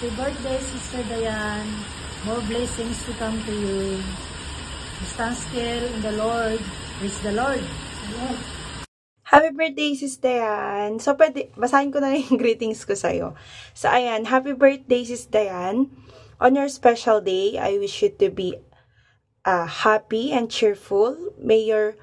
Happy birthday, Sister Diane. More blessings to come to you. Stand still in the Lord. Praise the Lord. Amen. Happy birthday, Sis Dayan. So, pwede, basahin ko na yung greetings ko sa'yo. So, ayan, happy birthday, Sis Dayan. On your special day, I wish you to be happy and cheerful. May your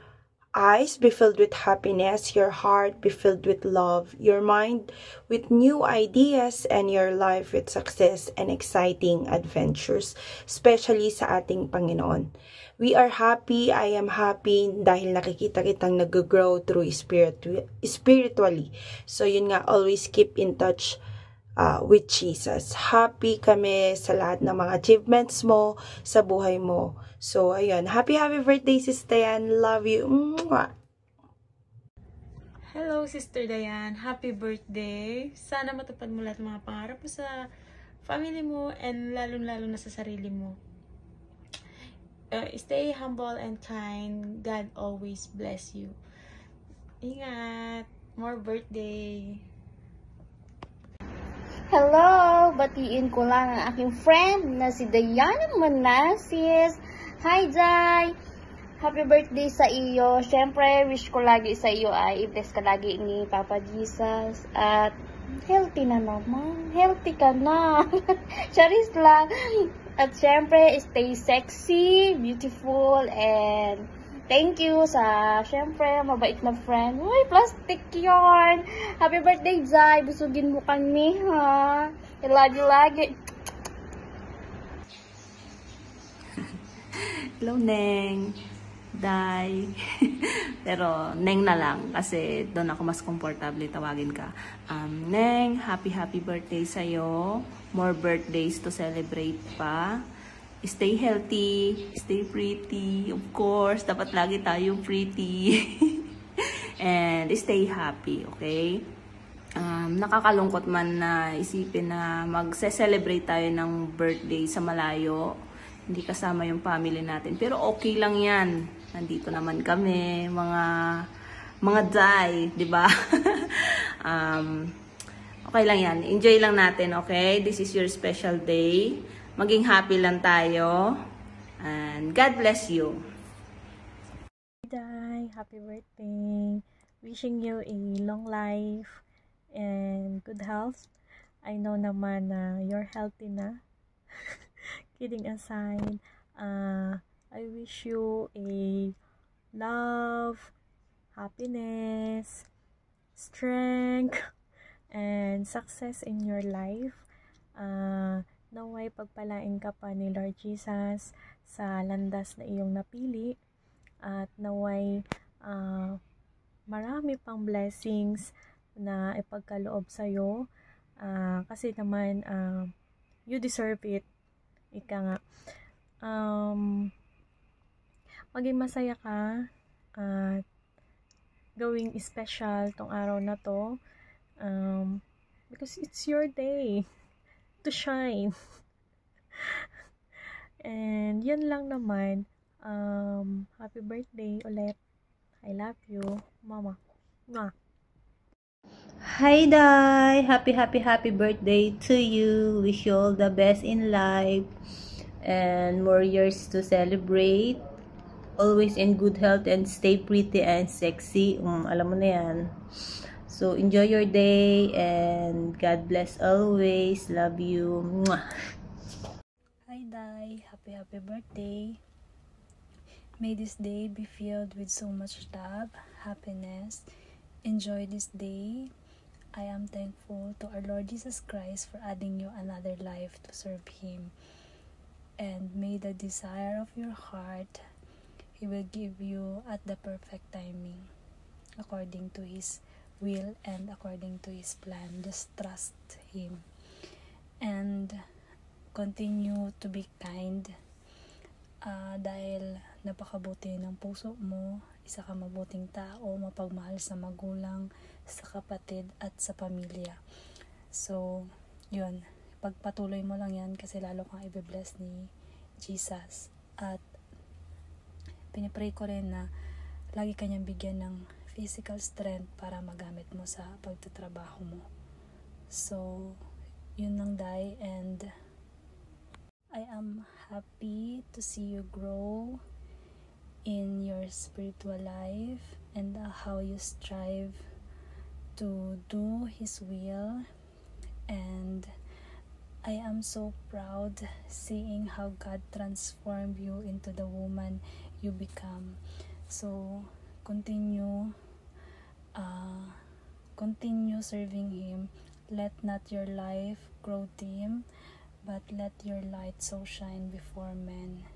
eyes be filled with happiness, your heart be filled with love, your mind with new ideas, and your life with success and exciting adventures, especially sa ating Panginoon. We are happy, I am happy, dahil nakikita kitang nag-grow through spiritually. So yun nga, always keep in touch with Jesus. Happy kami sa lahat ng mga achievements mo sa buhay mo. So, ayun. Happy birthday, Sister Dayan. Love you. Mwah! Hello, Sister Dayan. Happy birthday. Sana matupad mo lahat ng mga pangarap mo sa family mo and lalong-lalo na sa sarili mo. Stay humble and kind. God always bless you. Ingat. More birthday. Hello! Batiin ko lang ang aking friend na si Diana Manasis. Hi, Jai! Happy birthday sa iyo. Siyempre, wish ko lagi sa iyo ay i-bless ka lagi ni Papa Jesus. At healthy na naman. Healthy ka na. Charis lang. At siyempre, stay sexy, beautiful, and thank you sa, siyempre, mabait na friend. Uy, plastic yarn. Happy birthday, Jai. Busugin mo kami, ha? I love you lagi. Hello, Neng. Day. Pero, Neng na lang. Kasi doon ako mas komportable tawagin ka. Neng, happy birthday sa'yo. More birthdays to celebrate pa. Stay healthy. Stay pretty. Of course, dapat lagi tayong pretty. And stay happy, okay? Nakakalungkot man na isipin na magse-celebrate tayo ng birthday sa malayo. Hindi kasama yung family natin. Pero okay lang yan. Nandito naman kami, mga Jai, di ba? Okay lang yan. Enjoy lang natin, okay? This is your special day. Maging happy lang tayo. And God bless you. Jai, happy birthday. Wishing you a long life and good health. I know naman na you're healthy na. Kidding aside, I wish you a love, happiness, strength, and success in your life. Naway pagpalain ka pa ni Lord Jesus sa landas na iyong napili, at naway marami pang blessings na ipagkaloob sa'yo, kasi naman you deserve it. Ika nga, maging masaya ka at gawing special tong araw na to, because it's your day to shine. And yun lang naman. Happy birthday ulit. I love you, Mama. Mwah. Hi, Dai! Happy birthday to you. Wish you all the best in life and more years to celebrate. Always in good health and stay pretty and sexy. Alam mo na yan. So, enjoy your day and God bless always. Love you. Mwah! Hi, Dai. Happy birthday. May this day be filled with so much love, happiness. Enjoy this day. I am thankful to our Lord Jesus Christ for adding you another life to serve Him. And may the desire of your heart, He will give you at the perfect timing, according to His will and according to His plan. Just trust Him. And continue to be kind. Dahil napakabuti ng puso mo, isa ka mabuting tao, mapagmahal sa magulang, sa kapatid at sa pamilya. So, yun, pagpatuloy mo lang yan kasi lalo kang i-bless ni Jesus. At pinipray ko rin na lagi kanyang bigyan ng physical strength para magamit mo sa pagtatrabaho mo. So, Yun lang, Day. And I am happy to see you grow in your spiritual life and how you strive to do His will. And I am so proud seeing how God transformed you into the woman you become. So continue serving Him. Let not your life grow dim, but let your light so shine before men.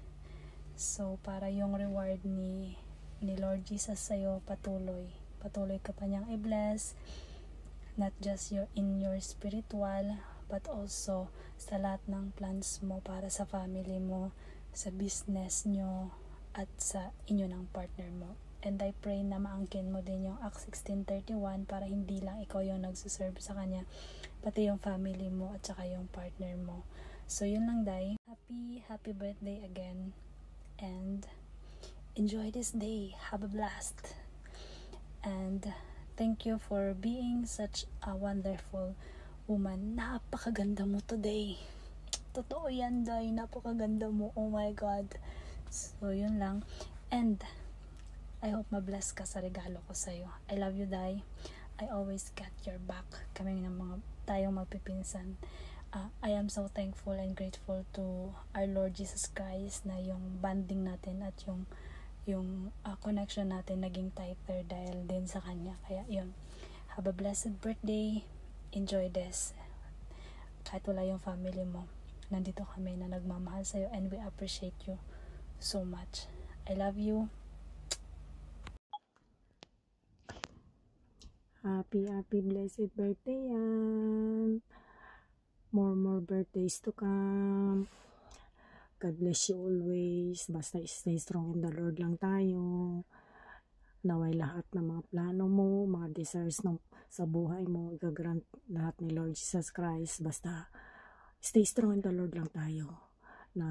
So para yung reward ni Lord Jesus sa'yo, patuloy ka pa niyang i-bless, not just in your spiritual, but also sa lahat ng plans mo para sa family mo, sa business nyo, at sa inyo ng partner mo. And I pray na maangkin mo din yung Acts 16:31 para hindi lang ikaw yung nagsuserve sa Kanya, pati yung family mo at saka yung partner mo. So yun lang, Day. Happy birthday again. And enjoy this day. Have a blast. And thank you for being such a wonderful woman. Napakaganda mo today. Totoo yan, Day. Napakaganda mo. Oh my God. So yun lang. And I hope ma-bless ka sa regalo ko sa'yo. I love you, Day. I always got your back. Kami ng tayong magpipinsan. I am so thankful and grateful to our Lord Jesus Christ na yung bonding natin at yung connection natin naging tighter dahil din sa Kanya. Kaya yun. Have a blessed birthday. Enjoy this. Kahit wala yung family mo, nandito kami na nagmamahal sa'yo and we appreciate you so much. I love you. Happy blessed birthday yan. More birthdays to come. God bless you always. Basta stay strong in the Lord lang tayo. Naway lahat ng mga plano mo, mga desires sa buhay mo, gagrant lahat ni Lord Jesus Christ. Basta stay strong in the Lord lang tayo. Na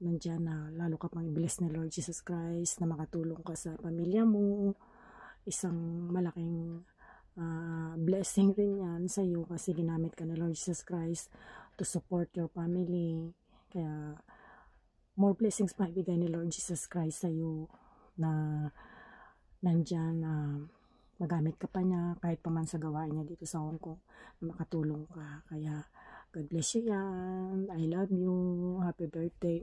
nandiyan na lalo ka pang i-bless ni Lord Jesus Christ, na makatulong ka sa pamilya mo. Isang malaking blessing rin yan sa iyo kasi ginamit ka ni Lord Jesus Christ to support your family. Kaya more blessings pa ibigay ni Lord Jesus Christ sa iyo na nandyan magamit ka pa niya kahit pa man sa gawain niya dito sa Hong Kong na makatulong ka. Kaya God bless you yan. I love you. Happy birthday.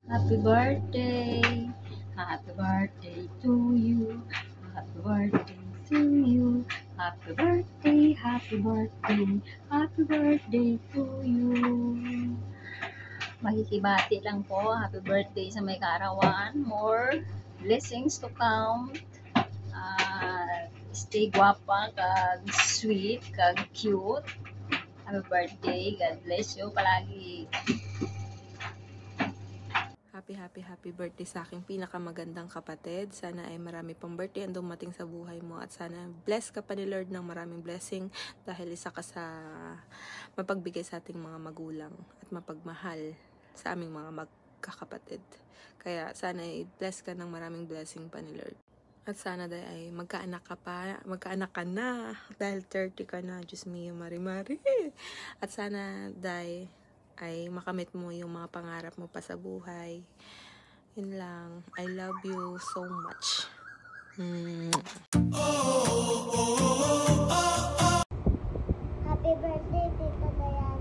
Happy birthday. Happy birthday to you. Happy birthday to you. Happy birthday, happy birthday, happy birthday to you. Makikibati lang po. Happy birthday sa may kaarawan. More blessings to come. Stay guwapa, kag sweet, kag cute. Happy birthday. God bless you palagi. Happy birthday sa aking pinakamagandang kapatid. Sana ay marami pang birthday ang dumating sa buhay mo at sana bless ka pa ni Lord ng maraming blessing dahil isa ka sa mapagbigay sa ating mga magulang at mapagmahal sa aming mga magkakapatid. Kaya sana ay bless ka ng maraming blessing pa ni Lord. At sana ay magkaanak ka na dahil 30 ka na. Diyos mio, mari-mari. At sana ay makamit mo yung mga pangarap mo pa sa buhay. Yun lang. I love you so much. Happy birthday, Tita Dayan.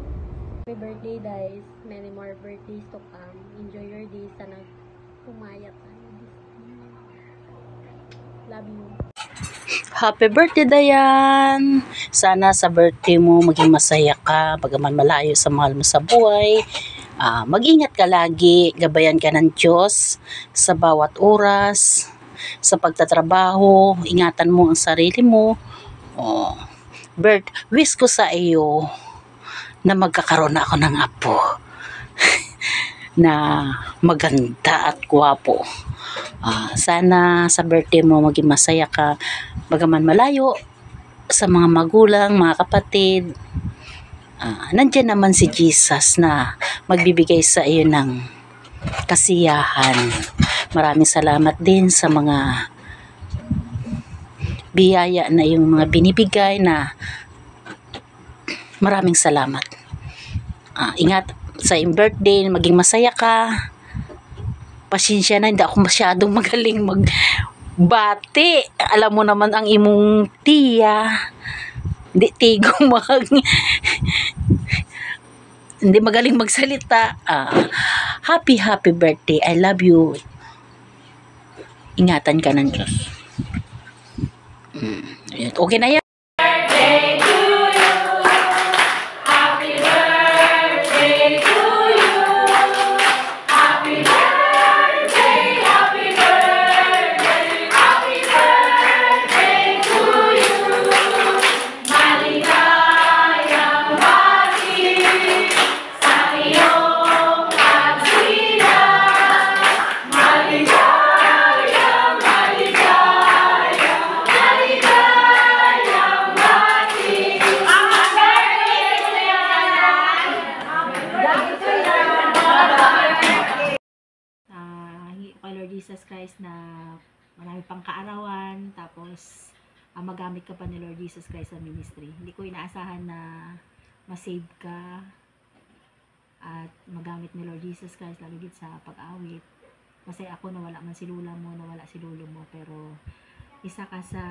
Happy birthday, guys. Many more birthdays to come. Enjoy your day. Sana pumaya tayo. Love you. Happy birthday, Dayan! Sana sa birthday mo maging masaya ka, bagaman malayo sa mahal mo sa buhay. Mag-ingat ka lagi, gabayan ka ng Diyos sa bawat oras, sa pagtatrabaho, ingatan mo ang sarili mo. Bert, wish ko sa iyo na magkakaroon ako ng apo na maganda at gwapo. Sana sa birthday mo maging masaya ka, bagaman malayo sa mga magulang, mga kapatid. Nandiyan naman si Jesus na magbibigay sa iyo ng kasiyahan. Maraming salamat din sa mga biyaya na yung mga binibigay na Maraming salamat. Ingat sa iyong birthday, maging masaya ka. Pasensya na, hindi ako masyadong magaling magbati. Alam mo naman ang imong tiya. Hindi tigong hindi magaling magsalita. Happy birthday. I love you. Ingatan ka ng Diyos. Okay na yan. Jesus Christ na marami pang kaarawan, tapos magamit ka pa ni Lord Jesus Christ sa ministry. Hindi ko inaasahan na masave ka at magamit ni Lord Jesus Christ lalo git sa pag-awit. Masaya ako na wala man si lula mo, na wala si lolo mo, pero isa ka sa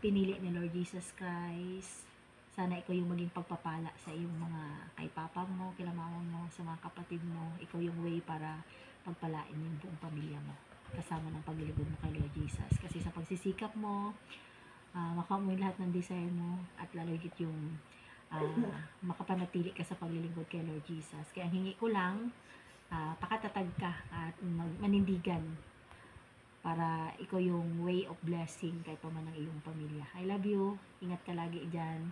pinili ni Lord Jesus Christ. Sana ikaw yung maging pagpapala sa iyong mga kay papa mo, kila mama mo, sa mga kapatid mo. Ikaw yung way para pagpalain yung buong pamilya mo kasama ng paglilingkod mo kay Lord Jesus. Kasi sa pagsisikap mo, makuha mo yung lahat ng desire mo at lalo higit yung makapanatili ka sa paglilingkod kay Lord Jesus. Kaya ang hingi ko lang, pakatatag ka at manindigan para ikaw yung way of blessing kahit pa man ng iyong pamilya. I love you. Ingat ka lagi dyan.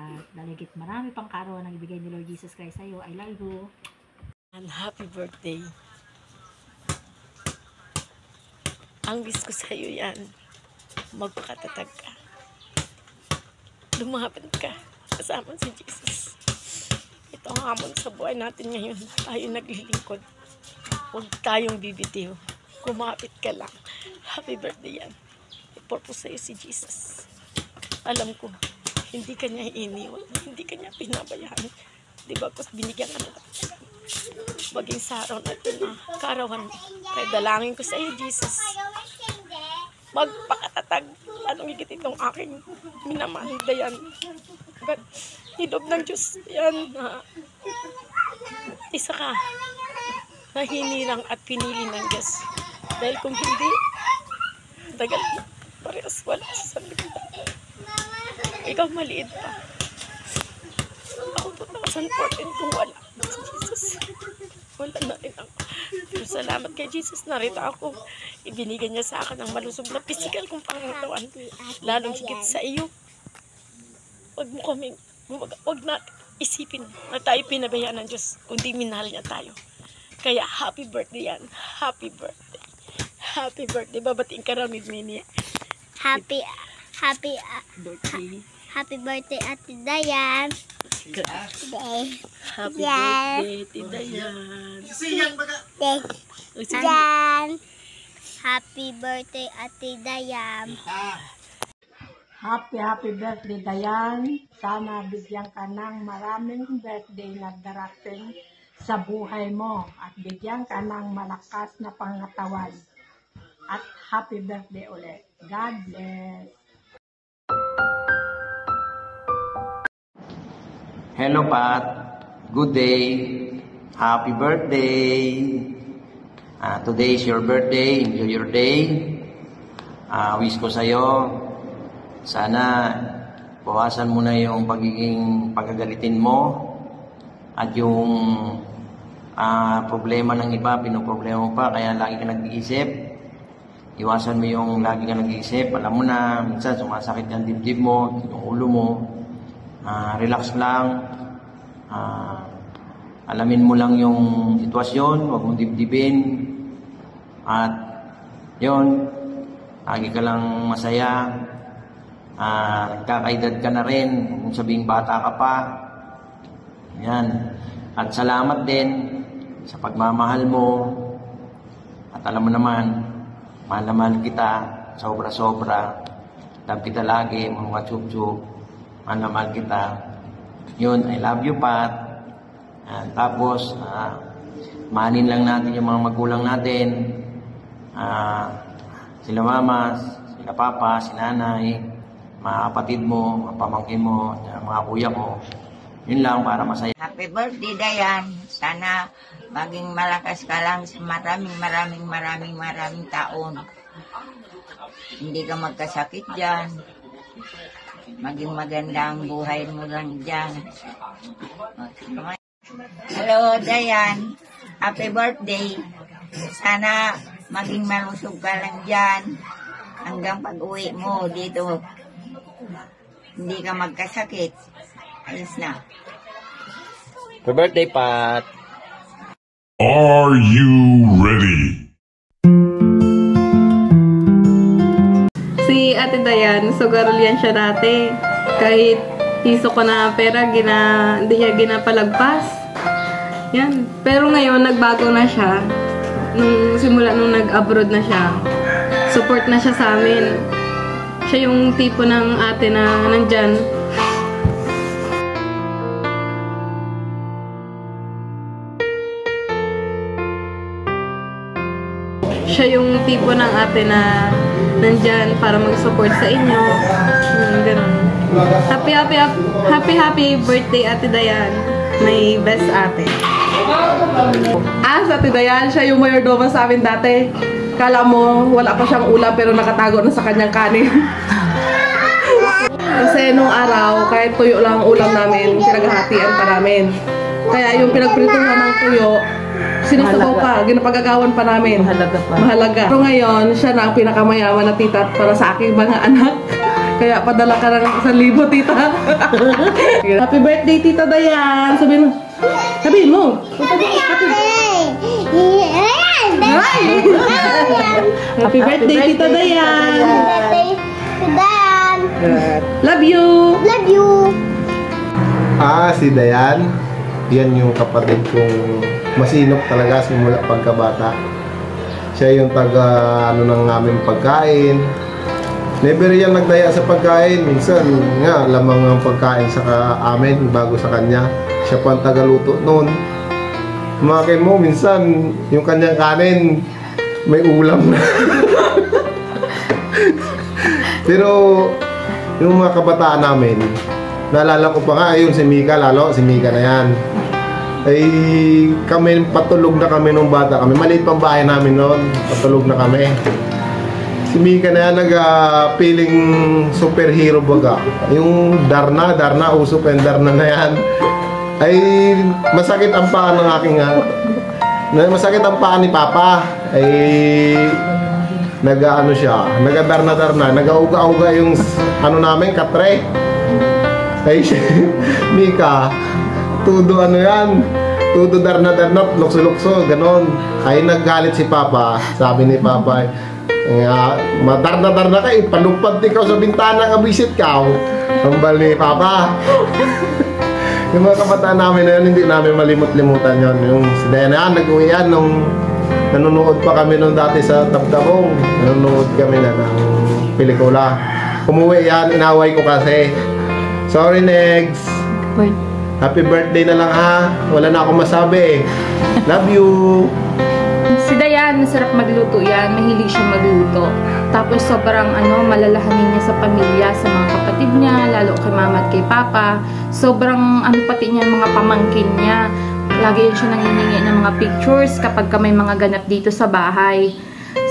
At lalo higit marami pang kaarawan ang ibigay ni Lord Jesus Christ sa'yo. I love you. And happy birthday. Ang wish ko sa iyo yan, magpakatatag ka. Lumaban ka, kasama si Jesus. Ito ang hamon sa buhay natin ngayon. Tayo naglilingkod. Huwag tayong bibitiw. Kumapit ka lang. Happy birthday yan. I-purpose sa iyo si Jesus. Alam ko, hindi ka niya iniwan. Hindi ka niya pinabayaan. Diba, kasi binigyan ka natin. Maging sa araw natin na kaarawan. Kaya dalangin ko sa iyo, Jesus. Magpakatatag. Anong higit itong aking minamahal yan. But, hilob ng Diyos yan na isa ka na hinirang at pinili ng Diyos. Dahil kung hindi, tagal na. Parehas wala sa sanlibutan. Ikaw maliit pa. Ako 2014 kung wala. Jesus, wala na rin ako. Pero salamat kay Jesus, narito ako. Ibinigay niya sa akin ang malusog na physical kong pangatawan. Lalong higit sa iyo. Wag na isipin na tayo pinabayaan ng Diyos, kundi minahal niya tayo. Kaya happy birthday yan. Happy birthday. Happy birthday. Babatiin ka rin, Mini. Happy birthday. Happy birthday, Ate Dayan. Happy birthday, Tidayan. Dayan. Happy birthday, Ate Dayan. Happy birthday, Dayan. Sana bigyan ka ng maraming birthday na darating sa buhay mo at bigyan ka ng malakas na pangatawan. At happy birthday ulit. God bless. Hello, Pat. Good day. Happy birthday. Today is your birthday. Enjoy your day. Wish ko sa'yo, sana bawasan mo na yung pagagalitin mo at yung problema ng iba, pinoproblema mo pa, kaya lagi ka nag-iisip. Iwasan mo yung lagi ka nag-iisip. Alam mo na, minsan sumasakit yung dibdib mo, yung ulo mo. Relax lang. Alamin mo lang yung sitwasyon, huwag mong dibdibin. At yun, lagi ka lang masaya. Nagkakaedad ka na rin, kung sabing bata ka pa. Yan. At salamat din sa pagmamahal mo. At alam mo naman, mahal na mahal kita, sobra-sobra. Love kita lagi, mga chup-chup. Mahal na mahal kita. Yun, I love you, Pat. Tapos, mahalin lang natin yung mga magulang natin. Sila mama, sila papa, si nanay, mga kapatid mo, mga pamangkin mo, mga kuya mo. Yun lang para masaya. Happy birthday, Dayan. Sana maging malakas ka lang sa maraming taon. Hindi ka magkasakit dyan. Maging maganda ang buhay mo lang dyan. Hello, Dayan. Happy birthday. Sana maging malusog ka lang dyan. Hanggang pag-uwi mo dito. Hindi ka magkasakit. Ayos na. Happy birthday, Pat. Are you ready? Si Ate Dayan, sugarol yan siya dati. Kahit piso ko na pera, hindi niya ginapalagpas. Yan. Pero ngayon, nagbago na siya. Simula nung nag-abroad na siya. Support na siya sa amin. Siya yung tipo ng ate na nandyan. Siya yung tipo ng ate na nandyan para mag-support sa inyo. Ganun. Happy birthday, Ate Dayan. My best ate. Sa Ate Dayan, siya yung mayordomo sa amin dati. Kala mo, wala pa siyang ulam pero nakatago na sa kanyang kanin. Kasi nung araw, kahit tuyo lang ang ulam namin, pinaghahatian pa namin. Kaya yung pinagprituhan ng tuyo, sinusubaw pa, ginapagagawan pa namin. Mahalaga. Pero ngayon, siya na ang pinakamayaman na tita para sa aking mga anak. Kaya padala ka ng 1,000, tita. Happy birthday, Tita Dayan. Sabihin mo. Happy birthday, Tita Dayan. Love you. Love you. Si Dayan. Yan yung kapatid kong masinop talaga simula pagkabata. Siya yung ng aming pagkain. Never yan nagdaya sa pagkain. Minsan nga, lamang ang pagkain sa amin bago sa kanya. Siya pa ang tagaluto noon. Kumakin mo, minsan yung kanyang kanin may ulam na. Pero yung mga kabataan namin, naalala ko pa nga, ayun si Mika, si Mika na yan. Ay kami, patulog na kami nung bata kami. Maliit pang bahay namin noon, patulog na kami. Si Mika na yan, nag-feeling superhero baga. Yung Darna, uso pa yung Darna na yan. Ay masakit ang paa ng aking masakit ang paa ni Papa. Ay nag-Darna, nag-auga-auga yung namin, katre. Ay Mika, tudo tudo Darna, lukso-lukso, ganon. Ay naggalit si Papa, sabi ni Papa, madarna ka, ipalupad ikaw sa bintana nga bisit ka. Kambal ni Papa. Yung mga kabataan namin na yun, hindi namin malimot-limutan yun. Yung si Dayan, nag-uwi yan nung nanonood pa kami nung dati sa Tabtabong. Nanonood kami na ng pelikula. Umuwi yan, inaway ko kasi. Sorry, Negs. Happy birthday na lang ha. Wala na akong masabi. Love you. Si Dayan, masarap magluto yan. Mahilig siya magluto. Tapos sobrang malalahanin niya sa pamilya, sa mga kapatid niya, lalo kay mama at kay papa. Sobrang pati niya mga pamangkin niya. Lagi yan siya nangihingi ng mga pictures kapag may mga ganap dito sa bahay.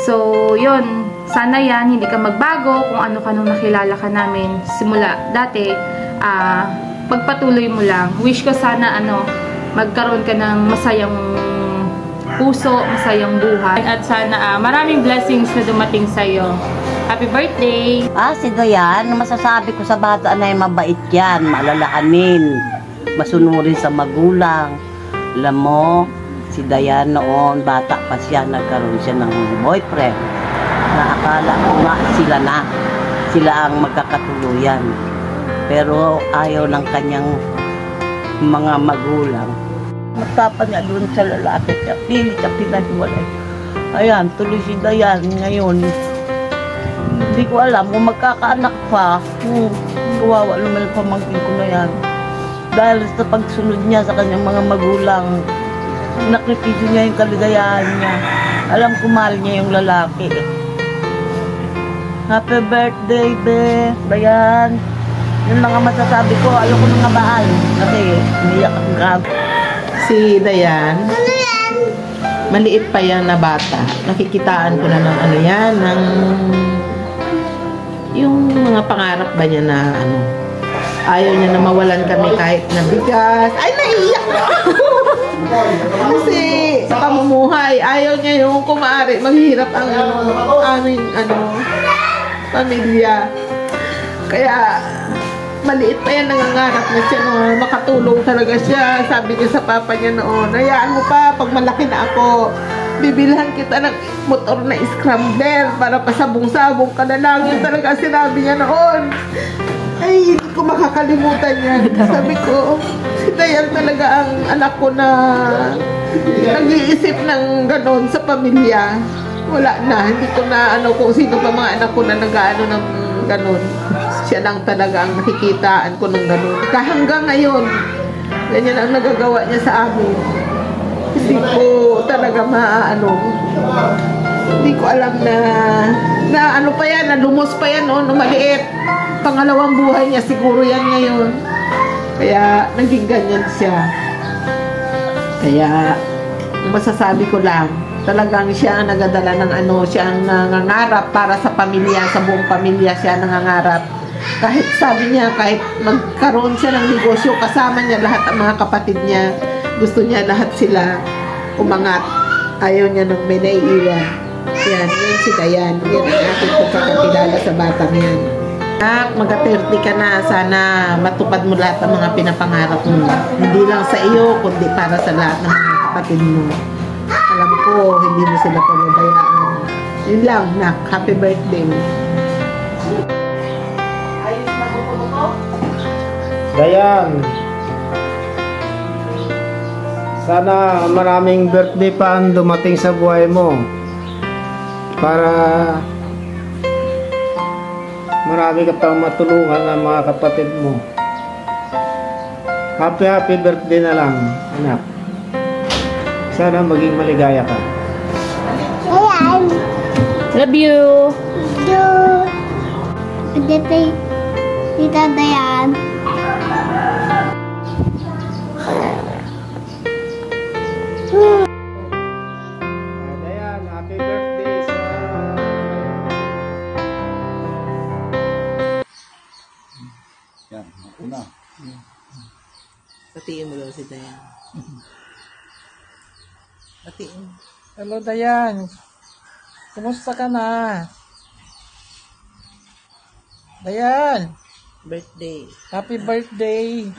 So, yun. Sana yan, hindi ka magbago kung ano ka nung nakilala ka namin. Simula dati, pagpatuloy mo lang. Wish ko sana magkaroon ka ng masayang puso, masayang buhay. At sana maraming blessings na dumating sa'yo. Happy birthday! Si Dayan, masasabi ko sa bata na mabait yan, maalalahanin, masunurin sa magulang. Alam mo, si Dayan noon, bata pa siya, nagkaroon siya ng boyfriend. Naakala ko nga sila ang magkakatuluyan. Pero ayaw ng kanyang mga magulang. Matapang nga doon sa lalaki siya, pilit siya pinaniwalay. Ayan, tuloy si Dayan ngayon. Hindi ko alam kung magkakaanak pa. Kawawa naman pamangkin ko na yan. Dahil sa pagsunod niya sa kanyang mga magulang, nakripisyo niya yung kaligayahan niya. Alam ko mahal niya yung lalaki. Happy birthday, be. Bayan. Yung mga masasabi ko, ayoko nang ngabaan. Kasi umiyak ang grab. Si Dayan, maliit pa yan na bata. Nakikitaan ko na ng ano yan, ng yung mga pangarap ba niya na ano. Ayaw niya na mawalan kami kahit na bigas. Ay, naiiyak na! Kasi sa pamumuhay, ayaw niya yung kumari, maghihirap ang aming pamilya. Kaya maliit pa yan, nangangarap na siya na makatulong talaga siya. Sabi niya sa papa niya noon, hayaan mo pa, pag malaki na ako, bibilhan kita ng motor na scrambler para pasabong-sabong ka na lang. Yun talaga sinabi niya noon. Ay, hindi ko makakalimutan yan. Sabi ko, si Dayan talaga ang anak ko na nag-iisip ng ganon sa pamilya. Wala na, hindi ko na ano kung sino pa mga anak ko na nag-ano ng ganon. Siya lang talaga ang nakikitaan ko ng ganon. Hanggang ngayon, ganyan ang nagagawa niya sa amin. Hindi ko talaga hindi ko alam na ano pa yan, na lumos pa yan noon, maliit. Pangalawang buhay niya siguro yan ngayon. Kaya naging ganyan siya. Kaya masasabi ko lang, talagang siya ang nagadala ng siya ang nangangarap para sa pamilya, sa buong pamilya siya nangangarap. Kahit sabi niya, kahit magkaroon siya ng negosyo, kasama niya lahat ang mga kapatid niya. Gusto niya lahat sila umangat. Ayaw niya nang may naiiwan. Yan si Dayan. Yan ang aking pagkakakilala sa batang yan. Mag-30 ka na, sana matupad mo lahat ng mga pinapangarap mo. Hindi lang sa iyo, kundi para sa lahat ng mga kapatid mo. Alam ko, hindi mo sila pababayaan. Yun lang, nak. Happy birthday. Dayan, sana maraming birthday pa ang dumating sa buhay mo para marami ka pang matulungan ng mga kapatid mo. Happy birthday na lang, anak. Sana maging maligaya ka. Ayan. Love you. Birthday, Tita Dayan. Dayan, happy birthday sa yan, una. Patiin mo daw si Dayan. Patiin. Hello, Dayan. Kumusta ka na? Dayan. Birthday. Happy birthday.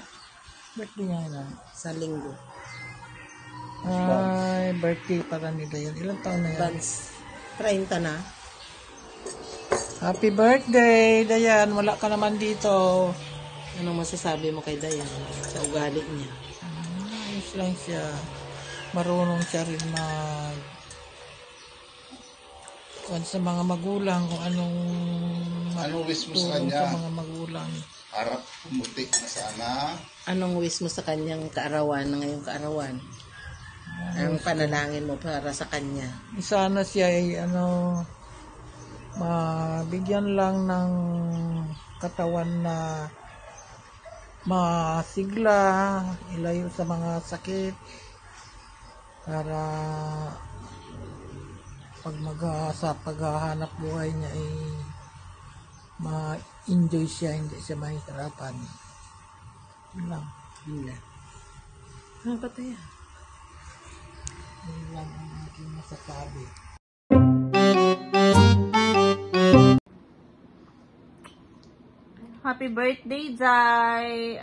Birthday nga na. Sa linggo. Ay, birthday para ni Dayan. Ilang taon na yan? Bans. 30 na. Happy birthday, Dayan. Wala ka naman dito. Anong masasabi mo kay Dayan sa ugali niya? Ayos lang siya. Marunong siya rin sa mga magulang kung anong wish mo sa kanya? Sa mga magulang. Harap pumutik na sana. Anong wish mo sa kanyang kaarawan, na ngayong kaarawan? Ang panalangin mo para sa kanya? Sana siya ay mabigyan lang ng katawan na masigla, ilayo sa mga sakit para sa paghahanap buhay niya ay ma-enjoy siya, hindi siya mahihirapan. Yun lang. Yun lang. Ano ba tayo? Yun lang ang aking masasabi. Happy birthday, Jai!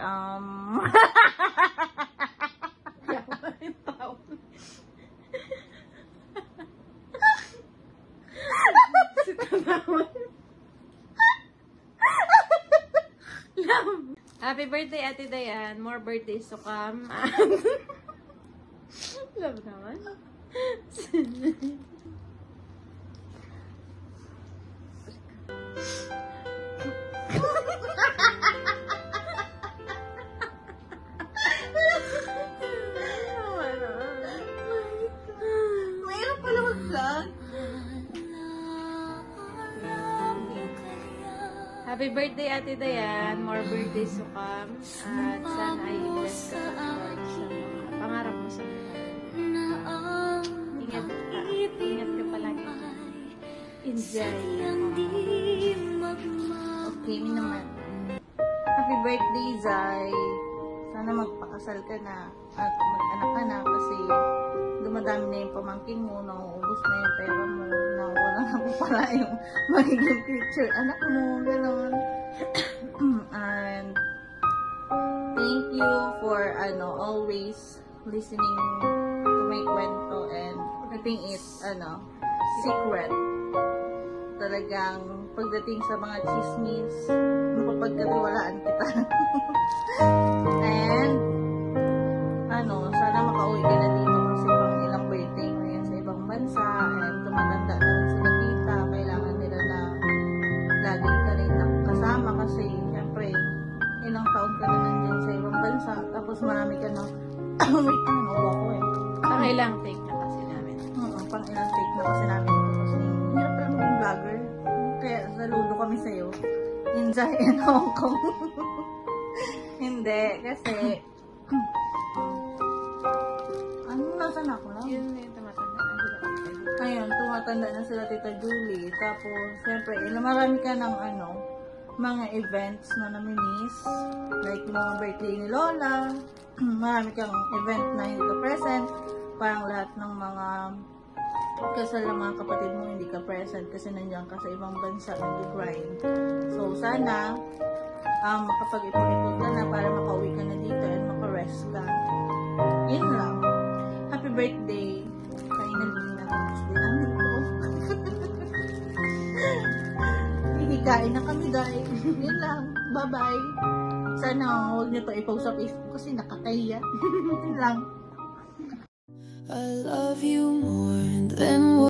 Happy birthday, Ate Dayan. More birthdays to come. Love naman. Happy birthday, Ate Dayan. More birthdays to come. At sana ay bless ka sa mga pangarap mo sa buhay. Ingat ka. Ingat ka palagi. Enjoy. Okay, naman. Happy birthday, Zay. Sana magpakasal ka na at mag-anak ka na kasi dumadami na yung pamangkin mo, nauubos na yung pera mo, nawala na po pala yung magiging future anak mo, gano'n. And thank you for always listening to my kwento and keeping it secret. Talagang pagdating sa mga chismis, mapapagkatiwalaan kita. And sana makauwi ka na dito kasi pang ilang birthday mo yan sa ibang bansa and tumatanda na rin sila tita, kailangan nila na lagi ka rin kasama kasi syempre ilang taon ka na nandyan sa ibang bansa tapos marami ka na wait, uwa ko eh. Pang ilang take na kasi namin. Pang ilang take na kasi namin ito kasi hirap lang maging vlogger. Kaya saludo kami sa'yo. Enjoy in Hong Kong. Hindi, kasi nasan ako lang? Yun yung tumatanda na sila. Ayun, tumatanda na sila Tita Julie. Tapos, syempre, marami ka ng mga events na namimiss. Like, yung mga birthday ni Lola. Marami kang event na hindi ka present. Parang lahat ng mga kasal ng mga kapatid mo hindi ka present kasi nandiyan ka sa ibang bansa nag-grind. So, sana makapag-ipon-ipon ka na para makauwi ka na dito and makarest ka. Yun lang. Happy birthday. Finally, na-reach din namin ito. Hihikain na kami, guys. Yun lang. Bye-bye. Sana huwag niyo to i-post sa Facebook kasi nakakahiya. Yun lang. I love you more than